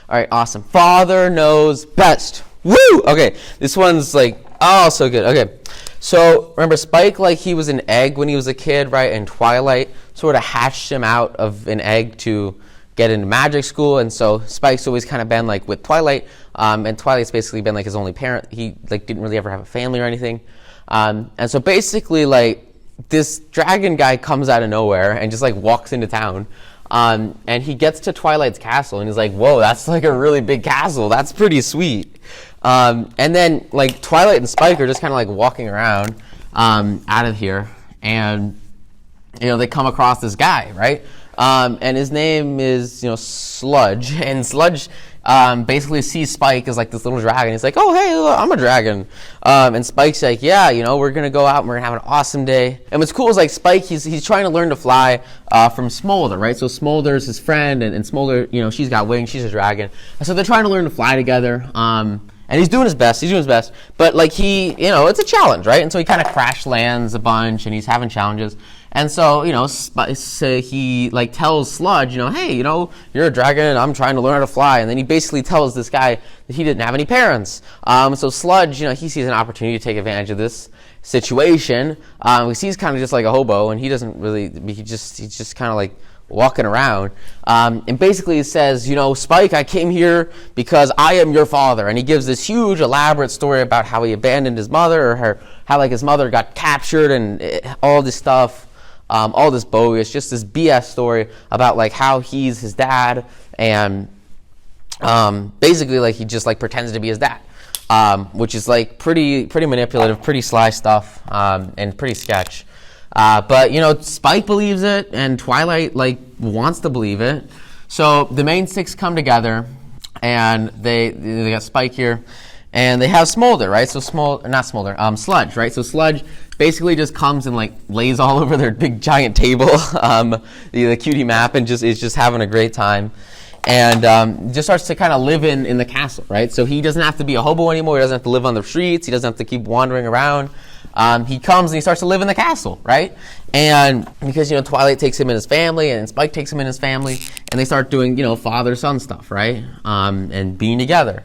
All right, awesome. Father knows best. Woo! Okay, this one's like, oh, so good. Okay, so remember Spike, like he was an egg when he was a kid, right? And Twilight sort of hatched him out of an egg to get into magic school, and so Spike's always kind of been like with Twilight, and Twilight's basically been like his only parent. He like didn't really ever have a family or anything, and so basically like this dragon guy comes out of nowhere and just like walks into town, and he gets to Twilight's castle and he's like, whoa, that's like a really big castle. That's pretty sweet. And then like Twilight and Spike are just kind of like walking around out of here, and they come across this guy, right? And his name is, Sludge. And Sludge basically sees Spike as like this little dragon. He's like, oh, hey, look, I'm a dragon. And Spike's like, yeah, we're going to go out and we're going to have an awesome day. And what's cool is like Spike, he's trying to learn to fly from Smolder, right? So Smolder's his friend, and Smolder, she's got wings, she's a dragon. And so they're trying to learn to fly together. And he's doing his best. But like it's a challenge, right? And so he kind of crash lands a bunch and he's having challenges. And so, he like tells Sludge, hey, you're a dragon, I'm trying to learn how to fly. And then he basically tells this guy that he didn't have any parents. So Sludge, he sees an opportunity to take advantage of this situation. Because he's kind of just like a hobo, and he doesn't really, he's just kind of like walking around. And basically he says, Spike, I came here because I am your father. And he gives this huge elaborate story about how he abandoned his mother, or how like his mother got captured, and all this stuff. All this bogus, just this BS story about like how he's his dad, and basically like he just like pretends to be his dad, which is like pretty manipulative, pretty sly stuff, and pretty sketch. But Spike believes it, and Twilight like wants to believe it. So the main six come together, and they got Spike here, and they have Smolder, right? So Sludge, right? So Sludge basically just comes and like lays all over their big giant table, the cutie map, and is just having a great time, and just starts to kind of live in the castle, right? So he doesn't have to be a hobo anymore. He doesn't have to live on the streets. He doesn't have to keep wandering around. He comes and he starts to live in the castle, right? And because Twilight takes him and his family, and Spike takes him and his family, and they start doing father-son stuff, right? And being together.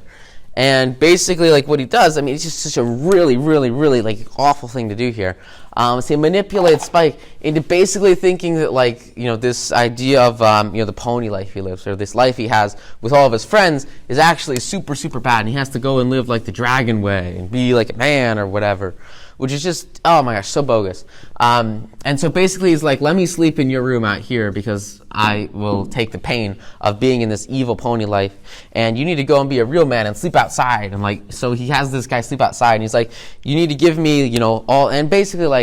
And basically, like what he does, it's just such a really, really, really like awful thing to do here. So he manipulates Spike into basically thinking that like this idea of the pony life he lives, or this life he has with all of his friends, is actually super, super bad, and he has to go and live like the dragon way and be like a man or whatever, which is just, oh my gosh, so bogus. And so basically he's like, let me sleep in your room out here because I will take the pain of being in this evil pony life, and you need to go and be a real man and sleep outside. And like, so he has this guy sleep outside, and he's like, you need to give me, all, and basically like,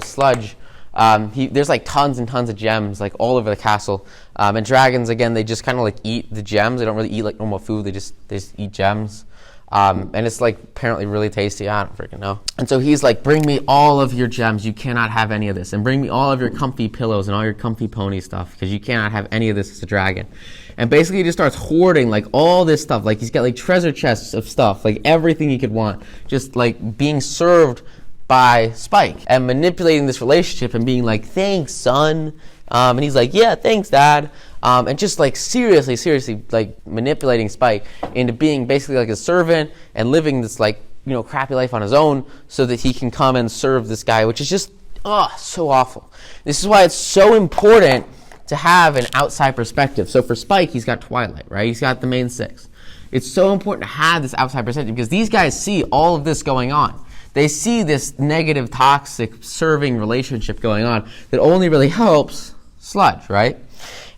Sludge, there's like tons and tons of gems like all over the castle. And dragons, again, they just kind of like eat the gems. They don't really eat like normal food. They just eat gems. And it's like apparently really tasty. I don't freaking know. And so he's like, bring me all of your gems. You cannot have any of this. And bring me all of your comfy pillows and all your comfy pony stuff, because you cannot have any of this as a dragon. And basically he just starts hoarding like all this stuff. Like he's got like treasure chests of stuff, like everything he could want, just like being served by Spike, and manipulating this relationship and being like, thanks, son. And he's like, yeah, thanks, Dad. And just like seriously like manipulating Spike into being basically like a servant and living this like, crappy life on his own so that he can come and serve this guy, which is just, so awful. This is why it's so important to have an outside perspective. So for Spike, he's got Twilight, right? He's got the main six. It's so important to have this outside perspective because these guys see all of this going on. They see this negative, toxic, serving relationship going on that only really helps Sludge, right?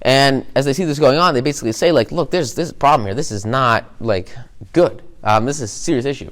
And as they see this going on, they basically say, like, look, there's this problem here. This is not, like, good. This is a serious issue.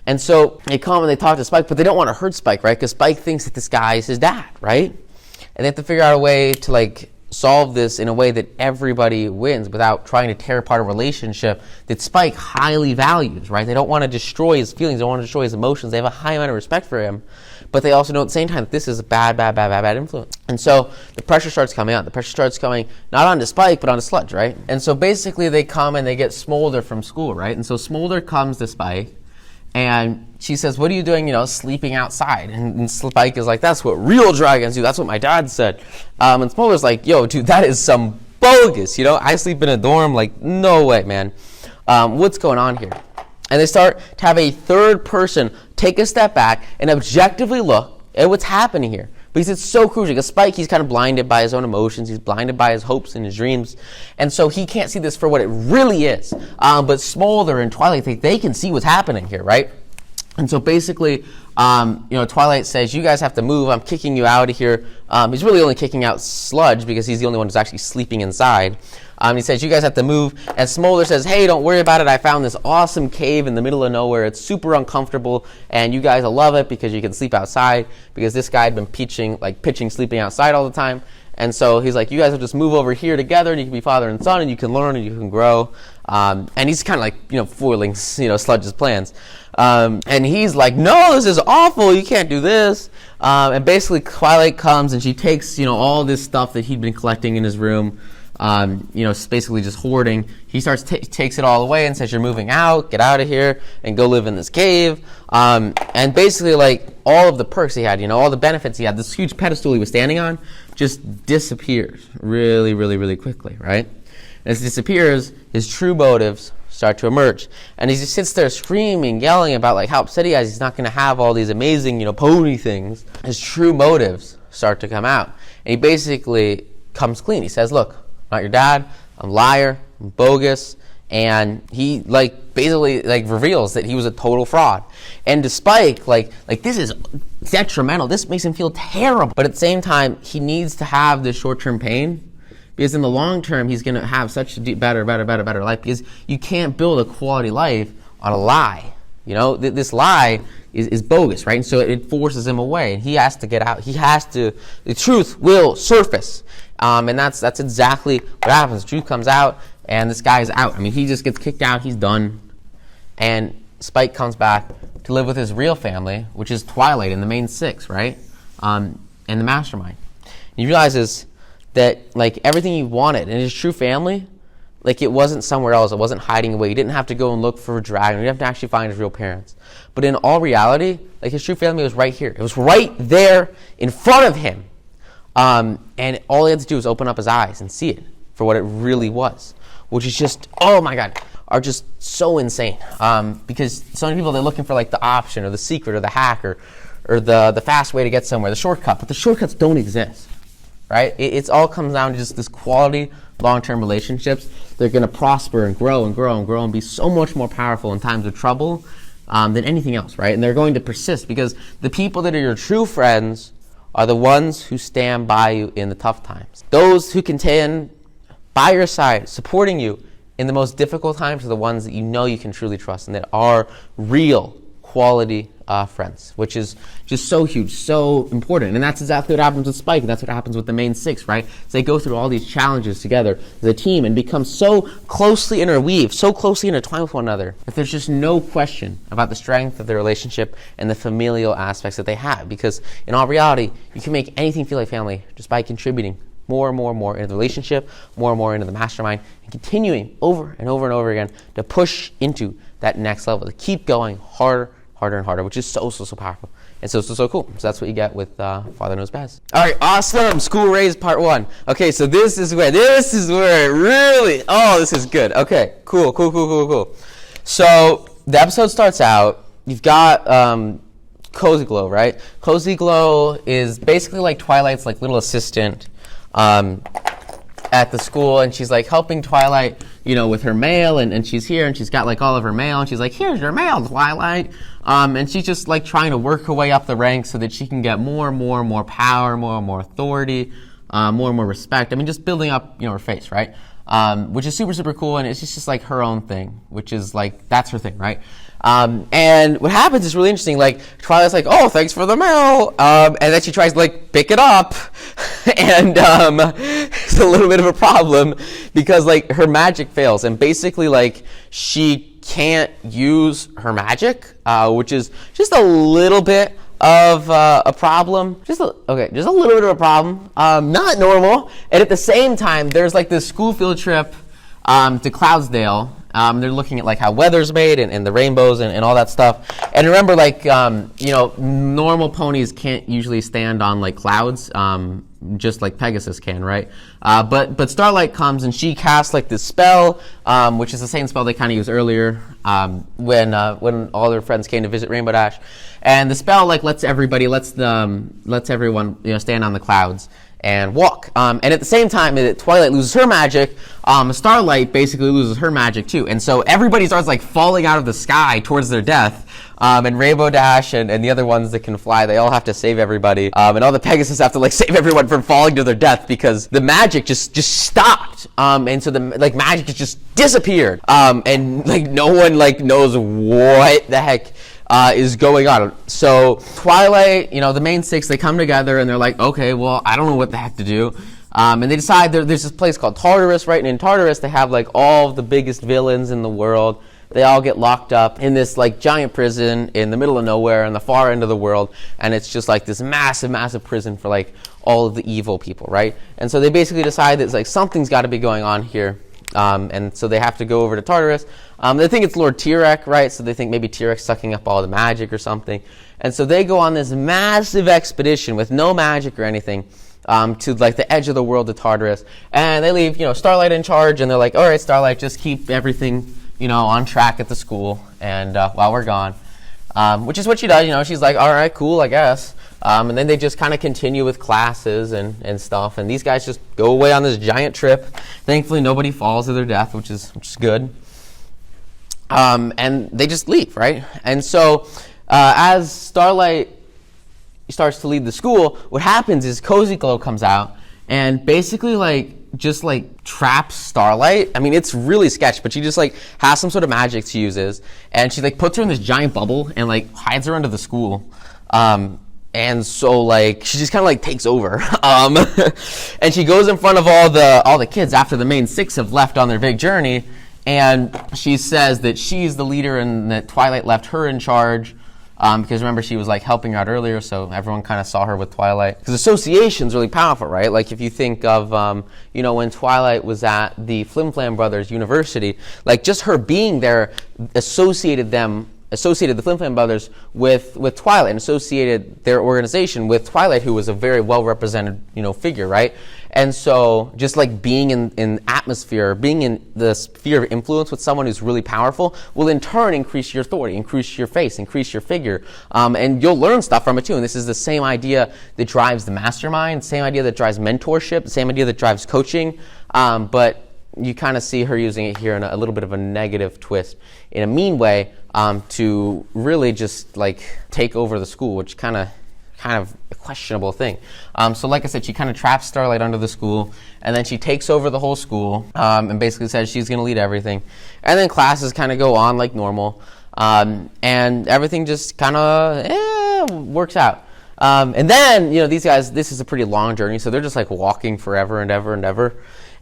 And so they come and they talk to Spike, but they don't want to hurt Spike, right? Because Spike thinks that this guy is his dad, right? And they have to figure out a way to, like, solve this in a way that everybody wins without trying to tear apart a relationship that Spike highly values, right? They don't want to destroy his feelings. They don't want to destroy his emotions. They have a high amount of respect for him, but they also know at the same time that this is a bad influence. And so the pressure starts coming out. The pressure starts coming not onto Spike, but onto Sludge, right? And so basically they come and they get Smolder from school, right? And so Smolder comes to Spike, and she says, what are you doing, sleeping outside? And Spike is like, that's what real dragons do. That's what my dad said. And Smolder's like, yo, dude, that is some bogus. I sleep in a dorm. Like, no way, man. What's going on here? And they start to have a third person take a step back and objectively look at what's happening here. Because it's so crucial. Because Spike, he's kind of blinded by his own emotions. He's blinded by his hopes and his dreams. And so he can't see this for what it really is. But Smolder and Twilight, they can see what's happening here, right? And so basically, Twilight says, you guys have to move. I'm kicking you out of here. He's really only kicking out Sludge because he's the only one who's actually sleeping inside. He says, you guys have to move. And Smolder says, hey, don't worry about it. I found this awesome cave in the middle of nowhere. It's super uncomfortable, and you guys will love it because you can sleep outside, because this guy had been pitching sleeping outside all the time. And so he's like, you guys will just move over here together, and you can be father and son, and you can learn, and you can grow. And he's kind of like, foiling, Sludge's plans. And he's like, no, this is awful. You can't do this. And basically, Twilight comes, and she takes, all this stuff that he'd been collecting in his room, basically just hoarding. He takes it all away and says, you're moving out, get out of here, and go live in this cave. And basically, like, all of the perks he had, all the benefits he had, this huge pedestal he was standing on, just disappears really, really, really quickly, right? And as it disappears, his true motives start to emerge. And he just sits there screaming, yelling about like how upset he is. He's not going to have all these amazing, pony things. His true motives start to come out. And he basically comes clean. He says, look, I'm not your dad. I'm a liar. I'm bogus. And he basically reveals that he was a total fraud. And despite this is detrimental. This makes him feel terrible. But at the same time, he needs to have this short-term pain, because in the long term, he's going to have such a better life, because you can't build a quality life on a lie. This lie is bogus, right? And so it forces him away, and he has to get out. The truth will surface. And that's exactly what happens. The truth comes out, and this guy is out. I mean, he just gets kicked out. He's done. And Spike comes back to live with his real family, which is Twilight and the main six, right? And the mastermind. And he realizes that everything he wanted in his true family, it wasn't somewhere else. It wasn't hiding away. He didn't have to go and look for a dragon. He didn't have to actually find his real parents. But in all reality, his true family was right here. It was right there in front of him. And all he had to do was open up his eyes and see it for what it really was, which is just, oh my God, are just so insane. Because so many people, they're looking for the option or the secret or the hack or the fast way to get somewhere, the shortcut. But the shortcuts don't exist. Right? It all comes down to just this quality, long-term relationships. They're going to prosper and grow and grow and grow and be so much more powerful in times of trouble than anything else, right? And they're going to persist, because the people that are your true friends are the ones who stand by you in the tough times. Those who can stand by your side, supporting you in the most difficult times, are the ones that you can truly trust and that are real quality friends, which is just so huge, so important. And that's exactly what happens with Spike, and that's what happens with the main six, right? So they go through all these challenges together as a team and become so closely interweaved, so closely intertwined with one another, that there's just no question about the strength of their relationship and the familial aspects that they have. Because in all reality, you can make anything feel like family just by contributing more and more and more into the relationship, more and more into the mastermind, and continuing over and over and over again to push into that next level, to keep going harder and harder, which is so powerful and so cool. So that's what you get with Father Knows Best. All right, awesome. School Raised Part 1. Okay, so this is where it really, this is good. Okay, cool. So the episode starts out, you've got Cozy Glow, right? Cozy Glow is basically like Twilight's little assistant at the school, and she's helping Twilight, with her mail, and she's here, and she's got all of her mail, and she's like, here's your mail, Twilight. And she's just trying to work her way up the ranks so that she can get more and more power, more and more authority, more and more respect. I mean, just building up, her face, right? Which is super cool, and it's just her own thing, which is that's her thing, right? And what happens is really interesting. Twilight's oh, thanks for the mail. And then she tries to pick it up. And it's a little bit of a problem because her magic fails. And basically she can't use her magic, which is just a little bit of a problem. Just a little bit of a problem. Not normal. And at the same time, there's this school field trip to Cloudsdale. They're looking at how weather's made and the rainbows and all that stuff. And remember, normal ponies can't usually stand on clouds just like Pegasus can, right? But Starlight comes and she casts like this spell, which is the same spell they kind of used earlier when all their friends came to visit Rainbow Dash, and the spell like lets everyone stand on the clouds and walk. And at the same time that Twilight loses her magic, Starlight basically loses her magic too. And so everybody starts like falling out of the sky towards their death. And Rainbow Dash and the other ones that can fly, they all have to save everybody. And all the Pegasus have to like save everyone from falling to their death because the magic just stopped. And so the like magic just disappeared. And like no one like knows what the heck is going on. So Twilight, the main six, they come together and they're like, okay, well, I don't know what the heck to do. And they decide there's this place called Tartarus, right? And in Tartarus, they have like all the biggest villains in the world. They all get locked up in this like giant prison in the middle of nowhere in the far end of the world. And it's just like this massive, massive prison for like all of the evil people, right? And so they basically decide that it's like something's got to be going on here. And so they have to go over to Tartarus. They think it's Lord Tirek, right? So they think maybe Tirek's sucking up all the magic or something. And so they go on this massive expedition with no magic or anything to like the edge of the world to Tartarus. And they leave, Starlight in charge. And they're like, all right, Starlight, just keep everything, on track at the school. And while we're gone, which is what she does. She's like, all right, cool, I guess. And then they just kind of continue with classes and stuff. And these guys just go away on this giant trip. Thankfully, nobody falls to their death, which is good. And they just leave, right? And so as Starlight starts to leave the school, what happens is Cozy Glow comes out and basically just traps Starlight. I mean, it's really sketch, but she just has some sort of magic she uses, and she puts her in this giant bubble and hides her under the school. And so she just kind of takes over. And she goes in front of all the kids after the main six have left on their big journey, and she says that she's the leader and that Twilight left her in charge. Because remember, she was helping out earlier, so everyone kind of saw her with Twilight. Because association's really powerful, right? If you think of, when Twilight was at the Flim Flam Brothers University, just her being there associated the Flim Flam Brothers with Twilight and associated their organization with Twilight, who was a very well-represented, figure, right? And so just being in atmosphere, being in the sphere of influence with someone who's really powerful will in turn increase your authority, increase your face, increase your figure. And you'll learn stuff from it too. And this is the same idea that drives the mastermind, same idea that drives mentorship, the same idea that drives coaching. But you kind of see her using it here in a little bit of a negative twist, in a mean way, to really just take over the school, which kind of a questionable thing. So like I said, she kind of traps Starlight under the school, and then she takes over the whole school, and basically says she's going to lead everything. And then classes kind of go on like normal, and everything just kind of works out. And then, these guys, this is a pretty long journey, so they're just walking forever and ever and ever.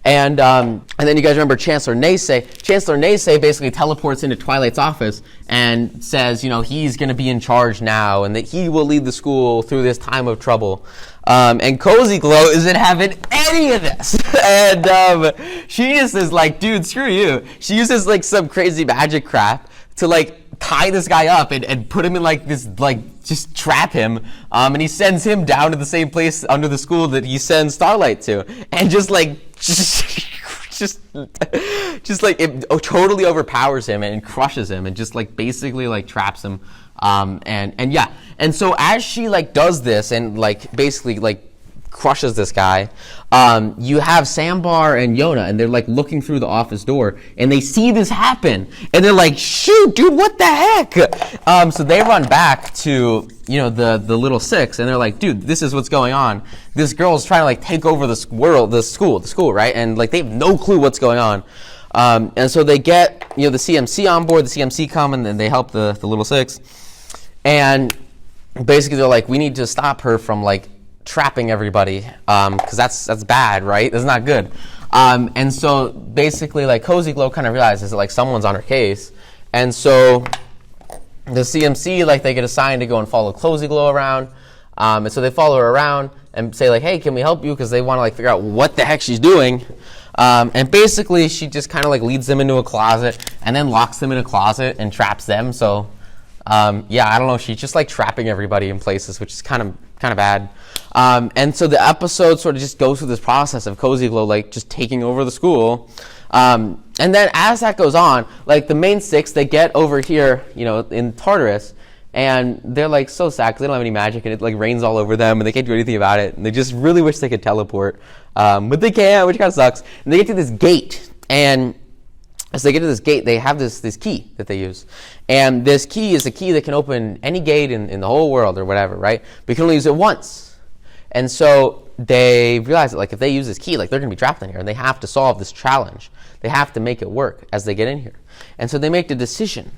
And then you guys remember Chancellor Naysay. Chancellor Naysay basically teleports into Twilight's office and says, he's going to be in charge now and that he will lead the school through this time of trouble. And Cozy Glow isn't having any of this. And she just is dude, screw you. She uses some crazy magic crap to tie this guy up and put him in this, just trap him. And he sends him down to the same place under the school that he sends Starlight to. And it totally overpowers him and crushes him and just basically traps him. And so as she does this and basically crushes this guy, you have Sambar and Yona, and they're looking through the office door, and they see this happen, and they're shoot, dude, what the heck? So they run back to the little six, and they're dude, this is what's going on. This girl's trying to take over the school, right? And they have no clue what's going on. And so they get the CMC on board. The CMC come and then they help the little six, and basically they're we need to stop her from trapping everybody, because that's bad, right? That's not good. And so basically Cozy Glow kind of realizes that someone's on her case, and so the CMC they get assigned to go and follow Cozy Glow around, and so they follow her around and say hey, can we help you, because they want to figure out what the heck she's doing. And basically she just kind of leads them into a closet and then locks them in a closet and traps them, so Yeah, I don't know. She's just like trapping everybody in places, which is kind of bad. And so the episode sort of just goes through this process of Cozy Glow like just taking over the school. And then as that goes on, like the main six, they get over here, in Tartarus, and they're like so sad because they don't have any magic, and it like rains all over them, and they can't do anything about it, and they just really wish they could teleport, but they can't, which kind of sucks. And they get to this gate, and as they get to this gate, they have this key that they use, and this key is a key that can open any gate in the whole world or whatever, right? But you can only use it once, and so they realize that like if they use this key, like they're going to be trapped in here, and they have to solve this challenge. They have to make it work as they get in here, and so they make the decision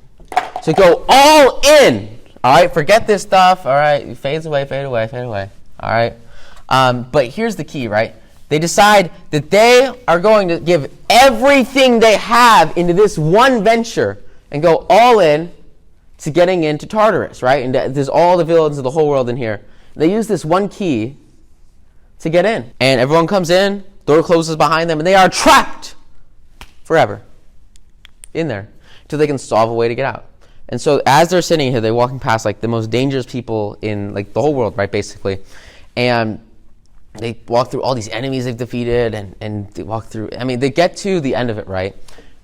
to go all in. All right, forget this stuff. All right, it fades away, fade away, fade away. All right, but here's the key, right? They decide that they are going to give everything they have into this one venture and go all in to getting into Tartarus, right? And there's all the villains of the whole world in here. They use this one key to get in. And everyone comes in, door closes behind them, and they are trapped forever in there until they can solve a way to get out. And so as they're sitting here, they're walking past like the most dangerous people in like the whole world, right, basically. And they walk through all these enemies they've defeated, and they walk through, they get to the end of it, right?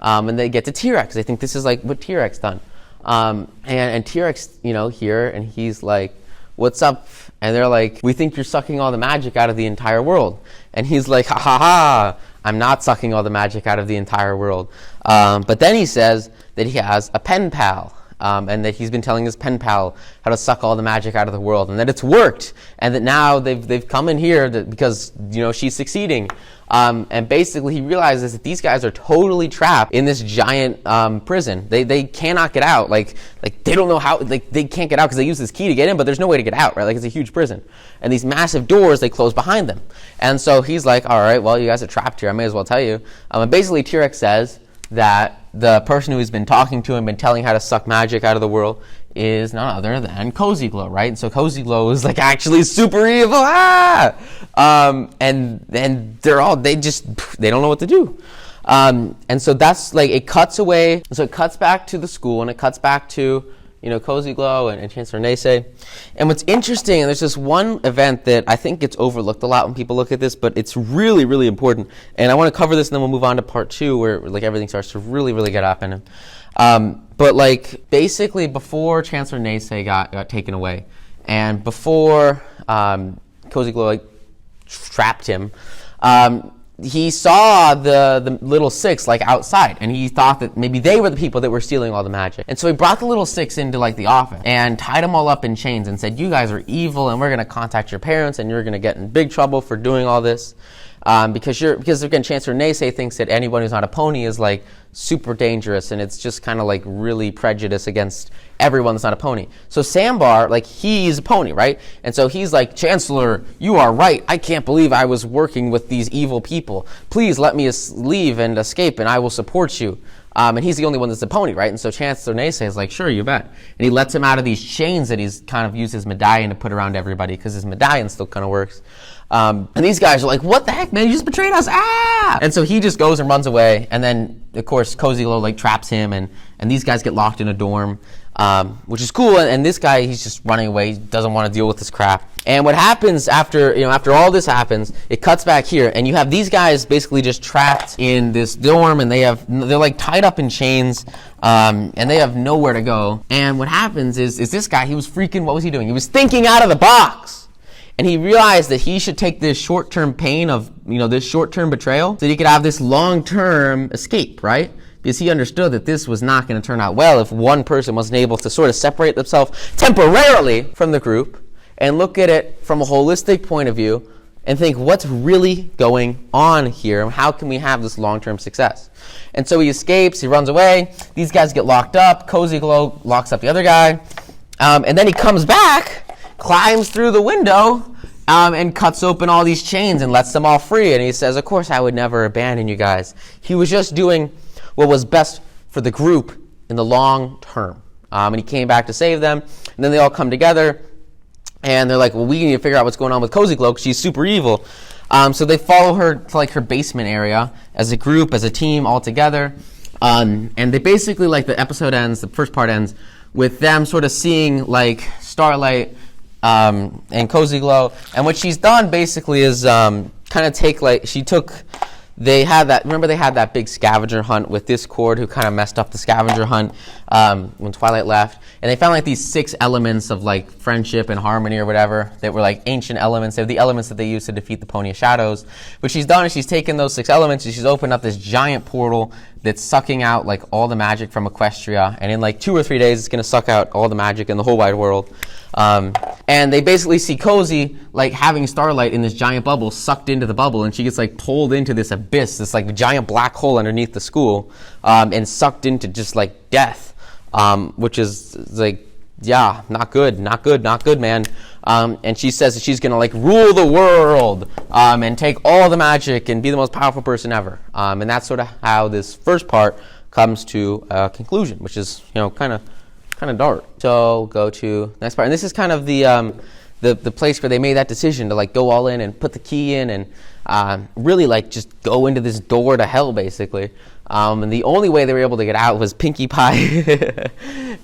And they get to T-Rex. They think this is like what T-Rex done. And T-Rex, here, and he's like, what's up? And they're like, we think you're sucking all the magic out of the entire world. And he's like, ha ha ha, I'm not sucking all the magic out of the entire world. But then he says that he has a pen pal. And that he's been telling his pen pal how to suck all the magic out of the world, and that it's worked, and that now they've come in here because she's succeeding, and basically he realizes that these guys are totally trapped in this giant prison. They cannot get out. Like they don't know how. Like they can't get out because they use this key to get in, but there's no way to get out. Right? Like it's a huge prison, and these massive doors they close behind them. And so he's like, all right, well you guys are trapped here. I may as well tell you. And basically T-Rex says that the person who's been talking to him and telling how to suck magic out of the world is none other than Cozy Glow, right? And so Cozy Glow is like actually super evil, and they don't know what to do, and so that's like it cuts away. So it cuts back to the school, and it cuts back to Cozy Glow and Chancellor Neysay. And what's interesting, and there's this one event that I think gets overlooked a lot when people look at this, but it's really, really important. And I want to cover this, and then we'll move on to part 2, where like everything starts to really, really get happening. But like basically before Chancellor Neysay got taken away, and before Cozy Glow like trapped him, he saw the little six like outside, and he thought that maybe they were the people that were stealing all the magic. And so he brought the little six into like the office and tied them all up in chains and said, you guys are evil, and we're going to contact your parents, and you're going to get in big trouble for doing all this. Because again, Chancellor Neysay thinks that anyone who's not a pony is like super dangerous, and it's just kind of like really prejudiced against everyone that's not a pony. So Sambar, like he's a pony, right? And so he's like, Chancellor, you are right. I can't believe I was working with these evil people. Please let me leave and escape, and I will support you. And he's the only one that's a pony, right? And so Chancellor Neysay is like, sure, you bet. And he lets him out of these chains that he's kind of used his medallion to put around everybody, because his medallion still kind of works. And these guys are like, what the heck, man? You just betrayed us. And so he just goes and runs away. And then, of course, Cozy Glow like traps him, and these guys get locked in a dorm, which is cool. And this guy, he's just running away. He doesn't want to deal with this crap. And what happens after all this happens, it cuts back here, and you have these guys basically just trapped in this dorm, and they're like tied up in chains, and they have nowhere to go. And what happens is this guy, he was freaking, what was he doing? He was thinking out of the box. And he realized that he should take this short-term pain of, this short-term betrayal so that he could have this long-term escape, right? Because he understood that this was not going to turn out well if one person wasn't able to sort of separate themselves temporarily from the group and look at it from a holistic point of view and think, what's really going on here, and how can we have this long-term success? And so he escapes, he runs away, these guys get locked up, Cozy Glow locks up the other guy, and then he comes back, climbs through the window, and cuts open all these chains and lets them all free. And he says, of course I would never abandon you guys. He was just doing what was best for the group in the long term. And he came back to save them. And then they all come together, and they're like, well, we need to figure out what's going on with Cozy Glow because she's super evil. So they follow her to like her basement area as a group, as a team, all together. And they basically, like, the episode ends, the first part ends with them sort of seeing like Starlight and Cozy Glow. And what she's done basically is kind of they had that big scavenger hunt with Discord, who kind of messed up the scavenger hunt when Twilight left, and they found like these 6 elements of like friendship and harmony or whatever that were like ancient elements. They're the elements that they used to defeat the Pony of Shadows. What she's done is she's taken those 6 elements and she's opened up this giant portal that's sucking out like all the magic from Equestria, and in like 2 or 3 days it's going to suck out all the magic in the whole wide world. And they basically see Cozy like having Starlight in this giant bubble sucked into the bubble, and she gets like pulled into this abyss, this like giant black hole underneath the school, and sucked into just like death, which is like, yeah, not good, man. And she says that she's gonna like rule the world, and take all the magic and be the most powerful person ever. And that's sort of how this first part comes to a conclusion, which is, kind of dark. So go to next part, and this is kind of the place where they made that decision to like go all in and put the key in and really like just go into this door to hell basically. And the only way they were able to get out was Pinkie Pie.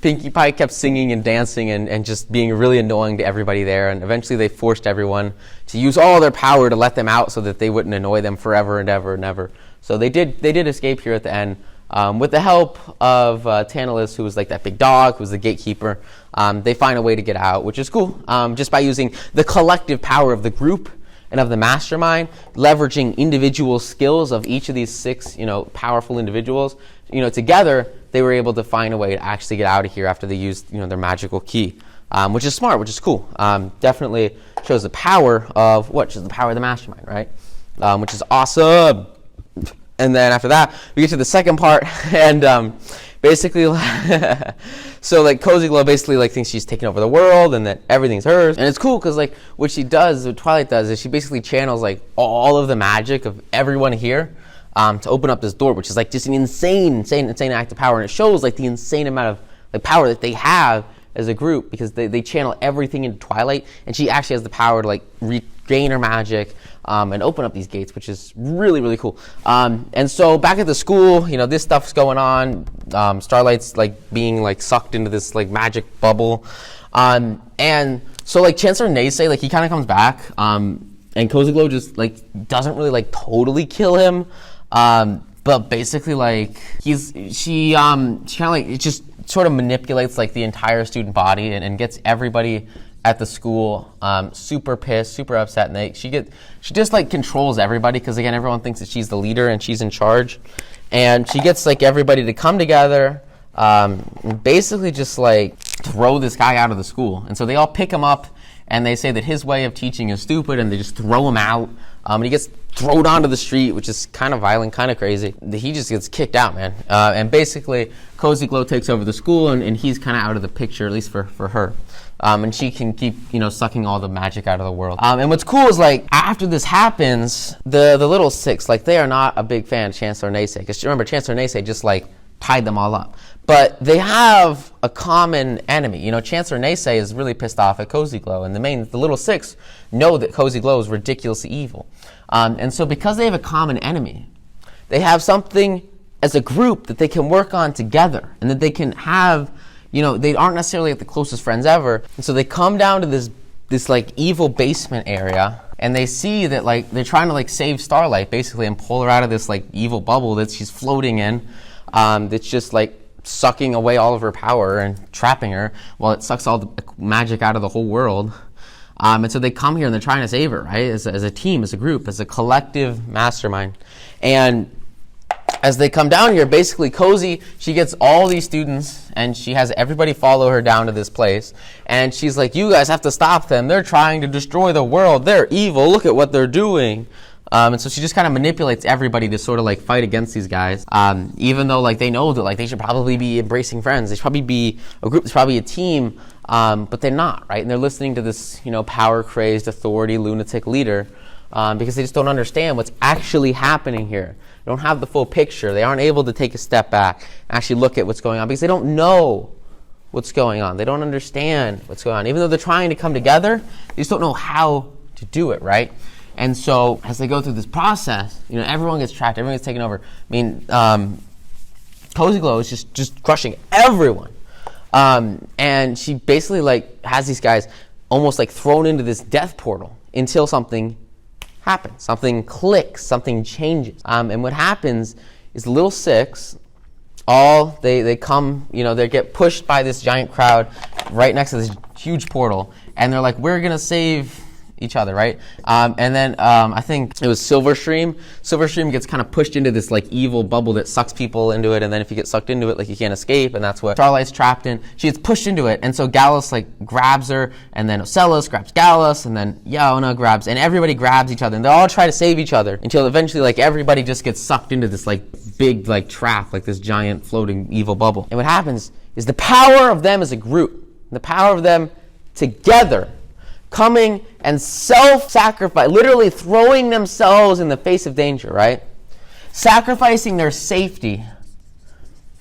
Pinkie Pie kept singing and dancing and just being really annoying to everybody there, and eventually they forced everyone to use all their power to let them out so that they wouldn't annoy them forever and ever and ever. So they did escape here at the end. With the help of Tantalus, who was like that big dog, who was the gatekeeper, they find a way to get out, which is cool, just by using the collective power of the group and of the mastermind, leveraging individual skills of each of these 6, powerful individuals. Together, they were able to find a way to actually get out of here after they used, their magical key, which is smart, which is cool. Definitely shows the power of the power of the mastermind, right? Which is awesome. And then after that, we get to the second part, and basically, so like Cozy Glow basically like thinks she's taking over the world and that everything's hers. And it's cool because like what Twilight does is she basically channels like all of the magic of everyone here to open up this door, which is like just an insane act of power. And it shows like the insane amount of like power that they have as a group, because they channel everything into Twilight, and she actually has the power to like regain her magic and open up these gates, which is really, really cool. And so back at the school, this stuff's going on. Starlight's like being like sucked into this like magic bubble. And so like Chancellor Neysay, like he kind of comes back, and Cozy Glow just like doesn't really like totally kill him. But basically like she kind of like, it just sort of manipulates like the entire student body and gets everybody at the school super pissed, super upset, and she just like controls everybody, because again everyone thinks that she's the leader and she's in charge, and she gets like everybody to come together, basically just like throw this guy out of the school. And so they all pick him up and they say that his way of teaching is stupid, and they just throw him out, and he gets thrown onto the street, which is kind of violent, kind of crazy. He just gets kicked out, man. And basically Cozy Glow takes over the school, and he's kind of out of the picture, at least for her. And she can keep, sucking all the magic out of the world. And what's cool is, like, after this happens, the little 6, like, they are not a big fan of Chancellor Neysay. Because remember, Chancellor Neysay just, like, tied them all up. But they have a common enemy. Chancellor Neysay is really pissed off at Cozy Glow. And the little 6 know that Cozy Glow is ridiculously evil. And so because they have a common enemy, they have something as a group that they can work on together. And that they can have... they aren't necessarily like the closest friends ever. And so they come down to this like evil basement area, and they see that like they're trying to like save Starlight basically and pull her out of this like evil bubble that she's floating in, that's just like sucking away all of her power and trapping her while it sucks all the magic out of the whole world. And so they come here and they're trying to save her, right? As a team, as a group, as a collective mastermind. And as they come down here, basically Cozy, she gets all these students and she has everybody follow her down to this place. And she's like, you guys have to stop them. They're trying to destroy the world. They're evil. Look at what they're doing. And so she just kind of manipulates everybody to sort of like fight against these guys. Even though like they know that like they should probably be embracing friends. They should probably be a group. It's probably a team. But they're not, right? And they're listening to this, power-crazed authority lunatic leader because they just don't understand what's actually happening here. They don't have the full picture. They aren't able to take a step back and actually look at what's going on because they don't know what's going on. They don't understand what's going on. Even though they're trying to come together, they just don't know how to do it, right? And so as they go through this process, everyone gets trapped, everyone gets taken over. I mean, Cozy Glow is just crushing everyone. And she basically like has these guys almost like thrown into this death portal until something happens, something clicks, something changes. And what happens is the little six, they come, they get pushed by this giant crowd right next to this huge portal, and they're like, we're gonna save each other, right? And then I think it was Silverstream. Silverstream gets kind of pushed into this like evil bubble that sucks people into it, and then if you get sucked into it, like you can't escape, and that's what Starlight's trapped in. She gets pushed into it, and so Gallus like grabs her, and then Ocellus grabs Gallus, and then Yaona grabs, and everybody grabs each other, and they all try to save each other until eventually like everybody just gets sucked into this like big like trap, like this giant floating evil bubble. And what happens is the power of them as a group, the power of them together, coming and self-sacrifice, literally throwing themselves in the face of danger, right? Sacrificing their safety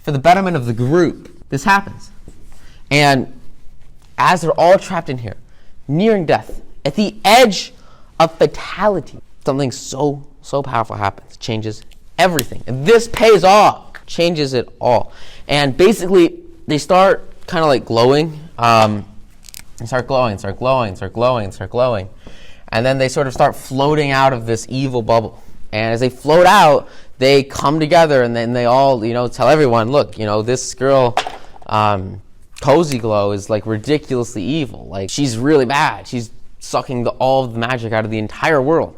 for the betterment of the group. This happens. And as they're all trapped in here, nearing death, at the edge of fatality, something so powerful happens. It changes everything. And this pays off. Changes it all. And basically, they start kind of like glowing. And start glowing. And then they sort of start floating out of this evil bubble. And as they float out, they come together, and then they all, tell everyone, look, this girl, Cozy Glow, is like ridiculously evil. Like, she's really bad. She's sucking all of the magic out of the entire world.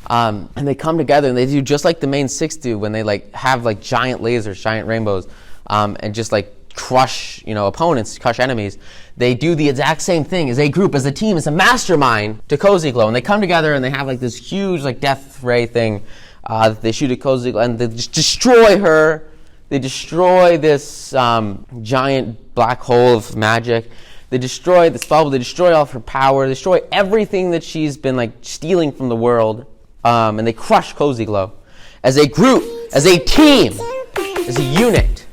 And they come together, and they do just like the main six do when they like have like giant lasers, giant rainbows, and just like crush, opponents, crush enemies. They do the exact same thing as a group, as a team, as a mastermind to Cozy Glow. And they come together and they have like this huge like death ray thing that they shoot at Cozy Glow, and they just destroy her. They destroy this giant black hole of magic. They destroy this bubble. They destroy all of her power. They destroy everything that she's been like stealing from the world. And they crush Cozy Glow as a group, as a team, as a unit.